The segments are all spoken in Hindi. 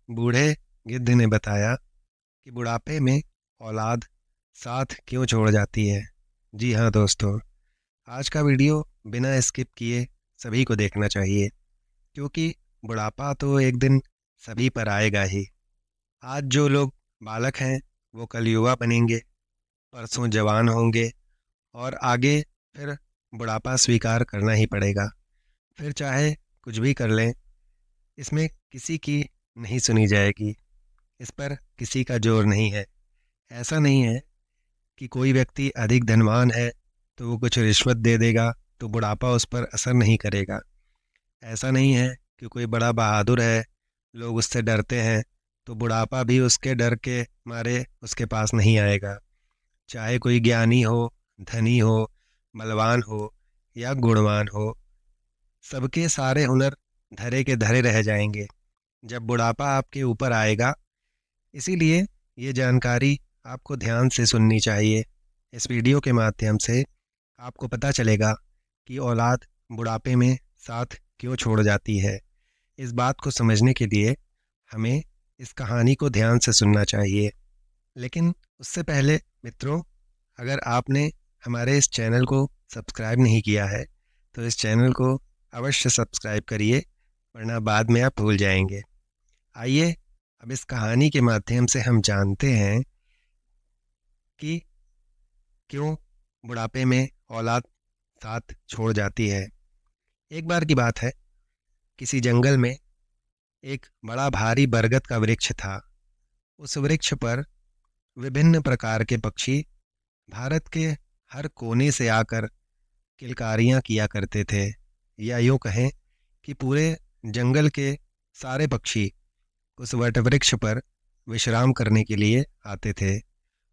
बूढ़े गिद्ध ने बताया कि बुढ़ापे में औलाद साथ क्यों छोड़ जाती है। जी हाँ दोस्तों, आज का वीडियो बिना स्किप किए सभी को देखना चाहिए, क्योंकि बुढ़ापा तो एक दिन सभी पर आएगा ही। आज जो लोग बालक हैं वो कल युवा बनेंगे, परसों जवान होंगे और आगे फिर बुढ़ापा स्वीकार करना ही पड़ेगा। फिर चाहे कुछ भी कर लें, इसमें किसी की नहीं सुनी जाएगी, इस पर किसी का जोर नहीं है। ऐसा नहीं है कि कोई व्यक्ति अधिक धनवान है तो वो कुछ रिश्वत दे देगा तो बुढ़ापा उस पर असर नहीं करेगा। ऐसा नहीं है कि कोई बड़ा बहादुर है, लोग उससे डरते हैं तो बुढ़ापा भी उसके डर के मारे उसके पास नहीं आएगा। चाहे कोई ज्ञानी हो, धनी हो, बलवान हो या गुणवान हो, सबके सारे हुनर धरे के धरे रह जाएंगे जब बुढ़ापा आपके ऊपर आएगा। इसीलिए ये जानकारी आपको ध्यान से सुननी चाहिए। इस वीडियो के माध्यम से आपको पता चलेगा कि औलाद बुढ़ापे में साथ क्यों छोड़ जाती है। इस बात को समझने के लिए हमें इस कहानी को ध्यान से सुनना चाहिए। लेकिन उससे पहले मित्रों, अगर आपने हमारे इस चैनल को सब्सक्राइब नहीं किया है तो इस चैनल को अवश्य सब्सक्राइब करिए, वरना बाद में आप भूल जाएंगे। आइए अब इस कहानी के माध्यम से हम जानते हैं कि क्यों बुढ़ापे में औलाद साथ छोड़ जाती है। एक बार की बात है, किसी जंगल में एक बड़ा भारी बरगद का वृक्ष था। उस वृक्ष पर विभिन्न प्रकार के पक्षी भारत के हर कोने से आकर किलकारियां किया करते थे, या यूं कहें कि पूरे जंगल के सारे पक्षी उस वटवृक्ष पर विश्राम करने के लिए आते थे।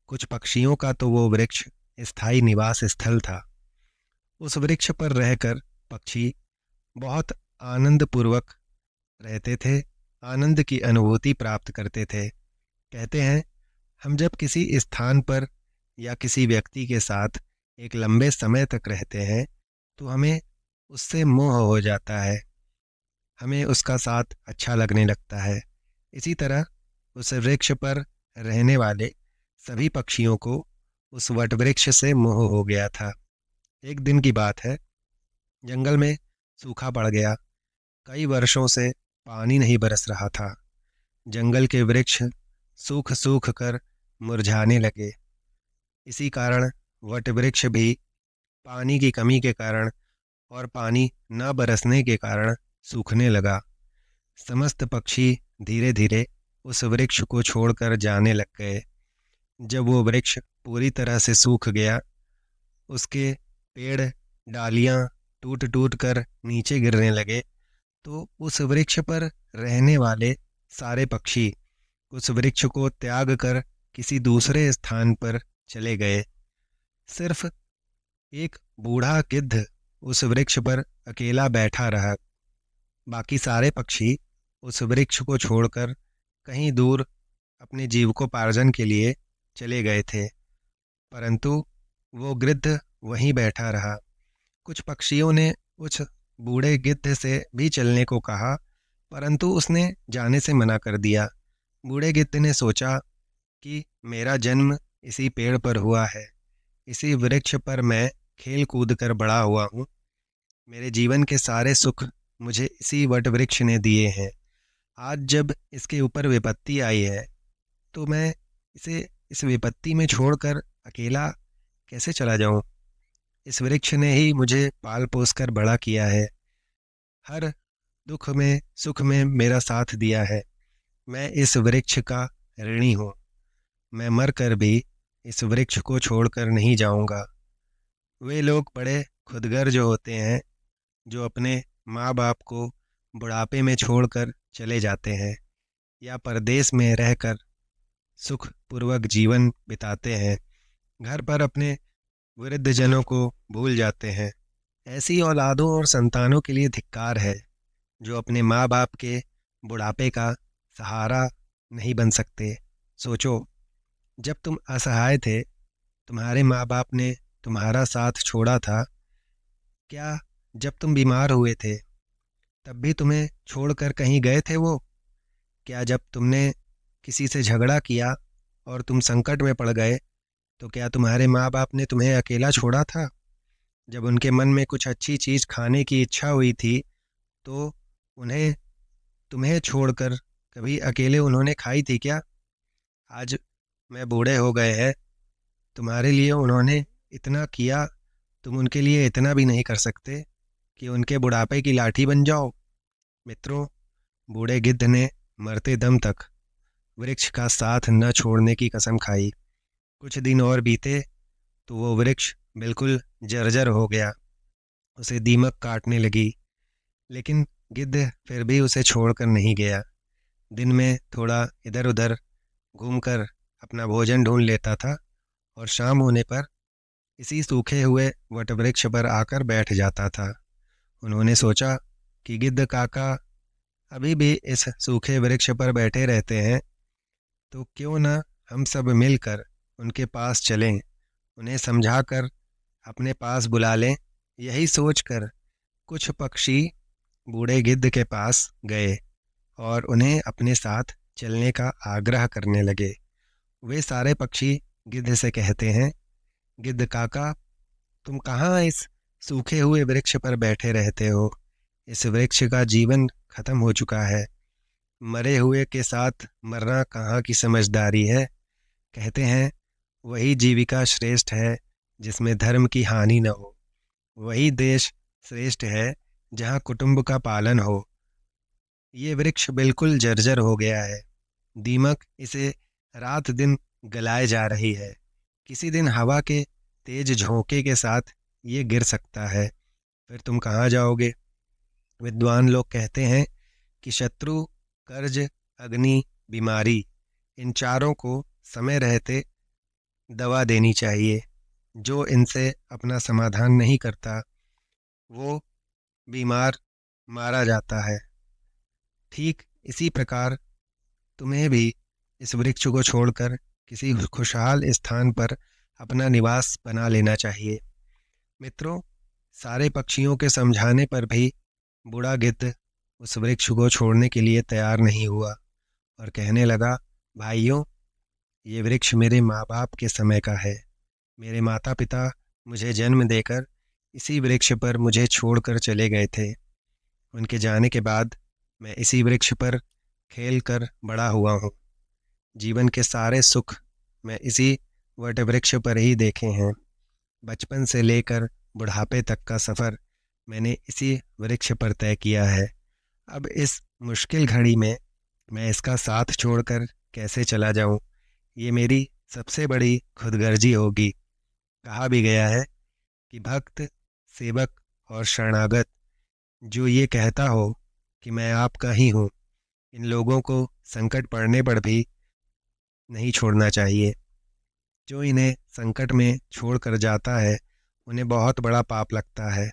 कुछ पक्षियों का तो वो वृक्ष स्थायी निवास स्थल था। उस वृक्ष पर रहकर पक्षी बहुत आनंद पूर्वक रहते थे, आनंद की अनुभूति प्राप्त करते थे। कहते हैं, हम जब किसी स्थान पर या किसी व्यक्ति के साथ एक लंबे समय तक रहते हैं तो हमें उससे मोह हो जाता है, हमें उसका साथ अच्छा लगने लगता है। इसी तरह उस वृक्ष पर रहने वाले सभी पक्षियों को उस वटवृक्ष से मोह हो गया था। एक दिन की बात है, जंगल में सूखा पड़ गया। कई वर्षों से पानी नहीं बरस रहा था। जंगल के वृक्ष सूख सूख कर मुरझाने लगे। इसी कारण वटवृक्ष भी पानी की कमी के कारण और पानी न बरसने के कारण सूखने लगा। समस्त पक्षी धीरे धीरे उस वृक्ष को छोड़कर जाने लग गए। जब वो वृक्ष पूरी तरह से सूख गया, उसके पेड़ डालियां टूट टूट कर नीचे गिरने लगे, तो उस वृक्ष पर रहने वाले सारे पक्षी उस वृक्ष को त्याग कर किसी दूसरे स्थान पर चले गए। सिर्फ एक बूढ़ा गिद्ध उस वृक्ष पर अकेला बैठा रहा। बाकी सारे पक्षी उस वृक्ष को छोड़कर कहीं दूर अपने जीविकोपार्जन के लिए चले गए थे, परंतु वो गिद्ध वहीं बैठा रहा। कुछ पक्षियों ने उस बूढ़े गिद्ध से भी चलने को कहा, परंतु उसने जाने से मना कर दिया। बूढ़े गिद्ध ने सोचा कि मेरा जन्म इसी पेड़ पर हुआ है, इसी वृक्ष पर मैं खेल कूद कर बड़ा हुआ हूँ। मेरे जीवन के सारे सुख मुझे इसी वट वृक्ष ने दिए हैं। आज जब इसके ऊपर विपत्ति आई है तो मैं इसे इस विपत्ति में छोड़कर अकेला कैसे चला जाऊं। इस वृक्ष ने ही मुझे पाल पोस कर बड़ा किया है, हर दुख में सुख में मेरा साथ दिया है। मैं इस वृक्ष का ऋणी हूँ। मैं मर कर भी इस वृक्ष को छोड़कर नहीं जाऊंगा। वे लोग बड़े खुदगर्ज होते हैं जो अपने माँ बाप को बुढ़ापे में छोड़कर चले जाते हैं या परदेश में रहकर सुखपूर्वक जीवन बिताते हैं, घर पर अपने वृद्धजनों को भूल जाते हैं। ऐसी औलादों और संतानों के लिए धिक्कार है जो अपने माँ बाप के बुढ़ापे का सहारा नहीं बन सकते। सोचो, जब तुम असहाय थे, तुम्हारे माँ बाप ने तुम्हारा साथ छोड़ा था। क्या जब तुम बीमार हुए थे तब भी तुम्हें छोड़कर कहीं गए थे वो? क्या जब तुमने किसी से झगड़ा किया और तुम संकट में पड़ गए तो क्या तुम्हारे माँ बाप ने तुम्हें अकेला छोड़ा था? जब उनके मन में कुछ अच्छी चीज़ खाने की इच्छा हुई थी तो उन्हें तुम्हें छोड़कर कभी अकेले उन्होंने खाई थी क्या? आज मैं बूढ़े हो गए हैं, तुम्हारे लिए उन्होंने इतना किया, तुम उनके लिए इतना भी नहीं कर सकते कि उनके बुढ़ापे की लाठी बन जाओ? मित्रों, बूढ़े गिद्ध ने मरते दम तक वृक्ष का साथ न छोड़ने की कसम खाई। कुछ दिन और बीते तो वो वृक्ष बिल्कुल जर्जर हो गया, उसे दीमक काटने लगी, लेकिन गिद्ध फिर भी उसे छोड़कर नहीं गया। दिन में थोड़ा इधर उधर घूमकर अपना भोजन ढूंढ लेता था और शाम होने पर इसी सूखे हुए वटवृक्ष पर आकर बैठ जाता था। उन्होंने सोचा कि गिद्ध काका अभी भी इस सूखे वृक्ष पर बैठे रहते हैं, तो क्यों न हम सब मिलकर उनके पास चलें, उन्हें समझाकर अपने पास बुला लें। यही सोचकर कुछ पक्षी बूढ़े गिद्ध के पास गए और उन्हें अपने साथ चलने का आग्रह करने लगे। वे सारे पक्षी गिद्ध से कहते हैं, गिद्ध काका, तुम कहाँ इस सूखे हुए वृक्ष पर बैठे रहते हो? इस वृक्ष का जीवन खत्म हो चुका है, मरे हुए के साथ मरना कहाँ की समझदारी है। कहते हैं वही जीविका श्रेष्ठ है जिसमें धर्म की हानि न हो, वही देश श्रेष्ठ है जहाँ कुटुंब का पालन हो। ये वृक्ष बिल्कुल जर्जर हो गया है, दीमक इसे रात दिन गलाए जा रही है। किसी दिन हवा के तेज झोंके के साथ ये गिर सकता है, फिर तुम कहाँ जाओगे? विद्वान लोग कहते हैं कि शत्रु, कर्ज, अग्नि, बीमारी, इन चारों को समय रहते दवा देनी चाहिए। जो इनसे अपना समाधान नहीं करता वो बीमार मारा जाता है। ठीक इसी प्रकार तुम्हें भी इस वृक्ष को छोड़कर किसी खुशहाल स्थान पर अपना निवास बना लेना चाहिए। मित्रों, सारे पक्षियों के समझाने पर भी बूढ़ा गिद्ध उस वृक्ष को छोड़ने के लिए तैयार नहीं हुआ और कहने लगा, भाइयों, ये वृक्ष मेरे माँ बाप के समय का है। मेरे माता पिता मुझे जन्म देकर इसी वृक्ष पर मुझे छोड़कर चले गए थे। उनके जाने के बाद मैं इसी वृक्ष पर खेल कर बड़ा हुआ हूँ। जीवन के सारे सुख मैं इसी वटवृक्ष पर ही देखे हैं। बचपन से लेकर बुढ़ापे तक का सफ़र मैंने इसी वृक्ष पर तय किया है। अब इस मुश्किल घड़ी में मैं इसका साथ छोड़कर कैसे चला जाऊं? ये मेरी सबसे बड़ी खुदगर्जी होगी। कहा भी गया है कि भक्त, सेवक और शरणागत जो ये कहता हो कि मैं आपका ही हूँ, इन लोगों को संकट पड़ने पर भी नहीं छोड़ना चाहिए। जो इन्हें संकट में छोड़ कर जाता है उन्हें बहुत बड़ा पाप लगता है,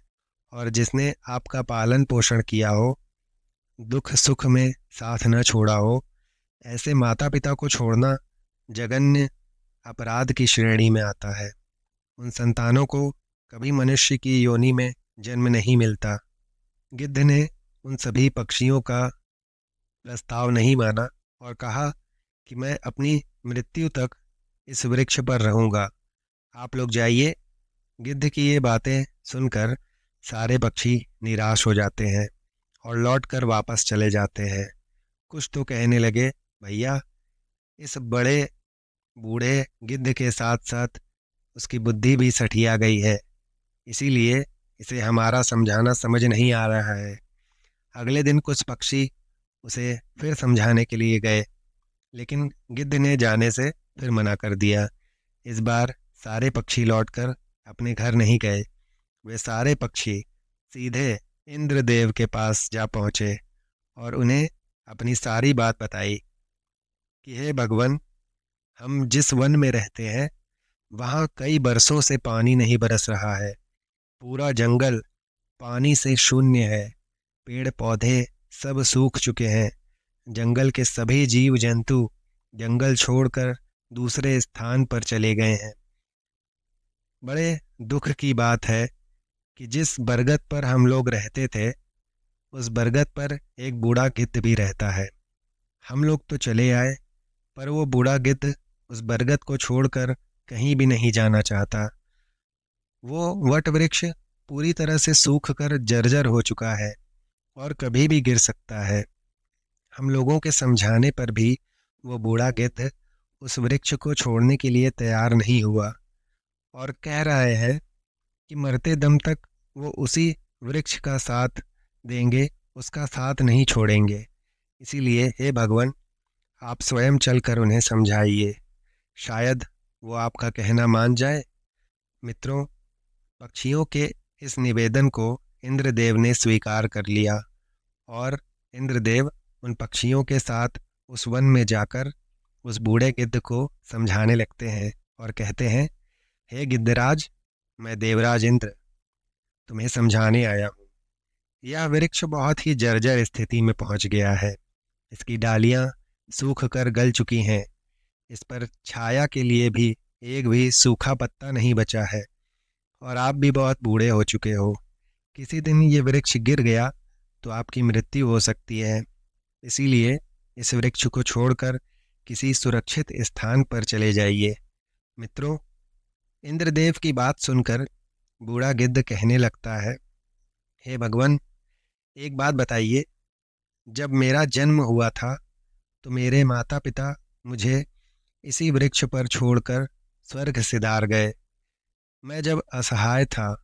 और जिसने आपका पालन पोषण किया हो, दुख सुख में साथ न छोड़ा हो, ऐसे माता पिता को छोड़ना जघन्य अपराध की श्रेणी में आता है। उन संतानों को कभी मनुष्य की योनि में जन्म नहीं मिलता। गिद्ध ने उन सभी पक्षियों का प्रस्ताव नहीं माना और कहा कि मैं अपनी मृत्यु तक इस वृक्ष पर रहूँगा, आप लोग जाइए। गिद्ध की ये बातें सुनकर सारे पक्षी निराश हो जाते हैं और लौटकर वापस चले जाते हैं। कुछ तो कहने लगे, भैया, इस बड़े बूढ़े गिद्ध के साथ साथ उसकी बुद्धि भी सठिया गई है, इसीलिए इसे हमारा समझाना समझ नहीं आ रहा है। अगले दिन कुछ पक्षी उसे फिर समझाने के लिए गए, लेकिन गिद्ध ने जाने से फिर मना कर दिया। इस बार सारे पक्षी लौटकर अपने घर नहीं गए। वे सारे पक्षी सीधे इंद्रदेव के पास जा पहुँचे और उन्हें अपनी सारी बात बताई कि हे भगवान, हम जिस वन में रहते हैं वहाँ कई बरसों से पानी नहीं बरस रहा है। पूरा जंगल पानी से शून्य है, पेड़ पौधे सब सूख चुके हैं। जंगल के सभी जीव जंतु जंगल छोड़कर दूसरे स्थान पर चले गए हैं। बड़े दुख की बात है कि जिस बरगद पर हम लोग रहते थे, उस बरगद पर एक बूढ़ा गिद्ध भी रहता है। हम लोग तो चले आए, पर वो बूढ़ा गिद्ध उस बरगद को छोड़कर कहीं भी नहीं जाना चाहता। वो वट वृक्ष पूरी तरह से सूख कर जर्जर हो चुका है और कभी भी गिर सकता है। हम लोगों के समझाने पर भी वो बूढ़ा गिद्ध उस वृक्ष को छोड़ने के लिए तैयार नहीं हुआ और कह रहा है कि मरते दम तक वो उसी वृक्ष का साथ देंगे, उसका साथ नहीं छोड़ेंगे। इसीलिए हे भगवान, आप स्वयं चलकर उन्हें समझाइए, शायद वो आपका कहना मान जाए। मित्रों, पक्षियों के इस निवेदन को इंद्रदेव ने स्वीकार कर लिया और इंद्रदेव उन पक्षियों के साथ उस वन में जाकर उस बूढ़े गिद्ध को समझाने लगते हैं और कहते हैं, हे गिद्धराज, मैं देवराज इंद्र तुम्हें समझाने आया हूँ। यह वृक्ष बहुत ही जर्जर स्थिति में पहुंच गया है। इसकी डालियां सूख कर गल चुकी हैं। इस पर छाया के लिए भी एक भी सूखा पत्ता नहीं बचा है और आप भी बहुत बूढ़े हो चुके हो। किसी दिन ये वृक्ष गिर गया तो आपकी मृत्यु हो सकती है। इसीलिए इस वृक्ष को छोड़कर किसी सुरक्षित स्थान पर चले जाइए। मित्रों, इंद्रदेव की बात सुनकर बूढ़ा गिद्ध कहने लगता है, हे भगवान, एक बात बताइए, जब मेरा जन्म हुआ था तो मेरे माता पिता मुझे इसी वृक्ष पर छोड़कर स्वर्ग सिधार गए। मैं जब असहाय था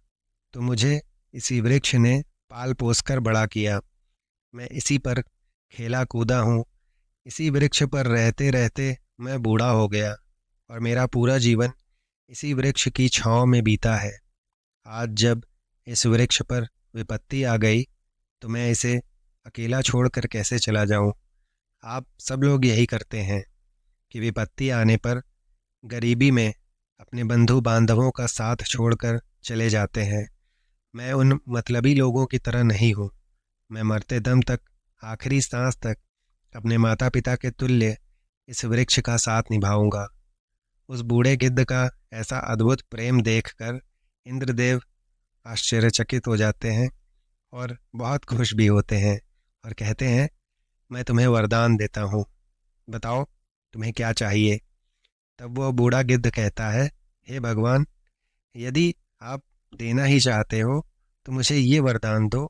तो मुझे इसी वृक्ष ने पाल पोस कर बड़ा किया। मैं इसी पर खेला कूदा हूँ। इसी वृक्ष पर रहते रहते मैं बूढ़ा हो गया और मेरा पूरा जीवन इसी वृक्ष की छांव में बीता है। आज जब इस वृक्ष पर विपत्ति आ गई तो मैं इसे अकेला छोड़कर कैसे चला जाऊं? आप सब लोग यही करते हैं कि विपत्ति आने पर गरीबी में अपने बंधु बांधवों का साथ छोड़कर चले जाते हैं। मैं उन मतलबी लोगों की तरह नहीं हूँ। मैं मरते दम तक, आखिरी सांस तक अपने माता पिता के तुल्य इस वृक्ष का साथ निभाऊंगा। उस बूढ़े गिद्ध का ऐसा अद्भुत प्रेम देखकर इंद्रदेव आश्चर्यचकित हो जाते हैं और बहुत खुश भी होते हैं और कहते हैं, मैं तुम्हें वरदान देता हूँ, बताओ तुम्हें क्या चाहिए। तब वो बूढ़ा गिद्ध कहता है, हे भगवान, यदि आप देना ही चाहते हो तो मुझे ये वरदान दो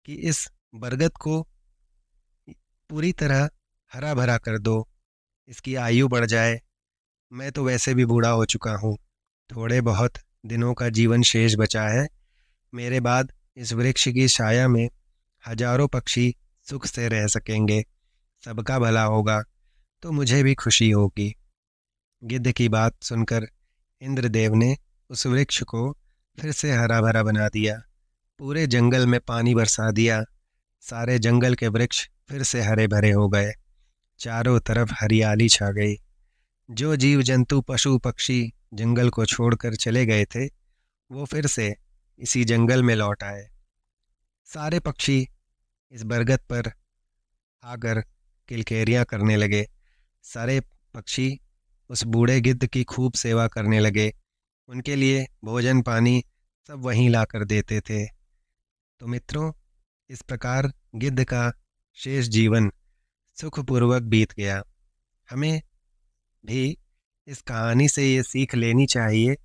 कि इस बरगद को पूरी तरह हरा भरा कर दो, इसकी आयु बढ़ जाए। मैं तो वैसे भी बूढ़ा हो चुका हूँ, थोड़े बहुत दिनों का जीवन शेष बचा है। मेरे बाद इस वृक्ष की छाया में हजारों पक्षी सुख से रह सकेंगे, सबका भला होगा तो मुझे भी खुशी होगी। गिद्ध की बात सुनकर इंद्रदेव ने उस वृक्ष को फिर से हरा भरा बना दिया, पूरे जंगल में पानी बरसा दिया। सारे जंगल के वृक्ष फिर से हरे भरे हो गए, चारों तरफ हरियाली छा गई। जो जीव जंतु पशु पक्षी जंगल को छोड़कर चले गए थे वो फिर से इसी जंगल में लौट आए। सारे पक्षी इस बरगद पर आकर किलकेरियां करने लगे। सारे पक्षी उस बूढ़े गिद्ध की खूब सेवा करने लगे। उनके लिए भोजन पानी सब वहीं ला कर देते थे। तो मित्रों, इस प्रकार गिद्ध का शेष जीवन सुखपूर्वक बीत गया। हमें भी इस कहानी से ये सीख लेनी चाहिए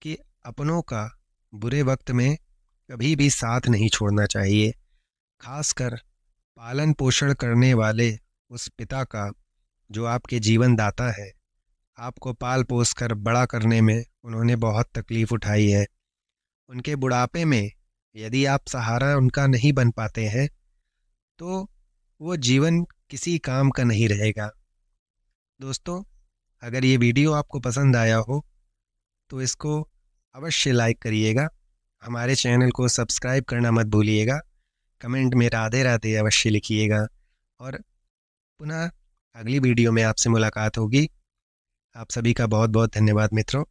कि अपनों का बुरे वक्त में कभी भी साथ नहीं छोड़ना चाहिए। खासकर पालन पोषण करने वाले उस पिता का, जो आपके जीवन दाता है। आपको पाल पोस कर बड़ा करने में उन्होंने बहुत तकलीफ़ उठाई है। उनके बुढ़ापे में यदि आप सहारा उनका नहीं बन पाते हैं तो वो जीवन किसी काम का नहीं रहेगा। दोस्तों, अगर ये वीडियो आपको पसंद आया हो तो इसको अवश्य लाइक करिएगा। हमारे चैनल को सब्सक्राइब करना मत भूलिएगा। कमेंट में राधे राधे अवश्य लिखिएगा और पुनः अगली वीडियो में आपसे मुलाकात होगी। आप सभी का बहुत बहुत धन्यवाद मित्रों।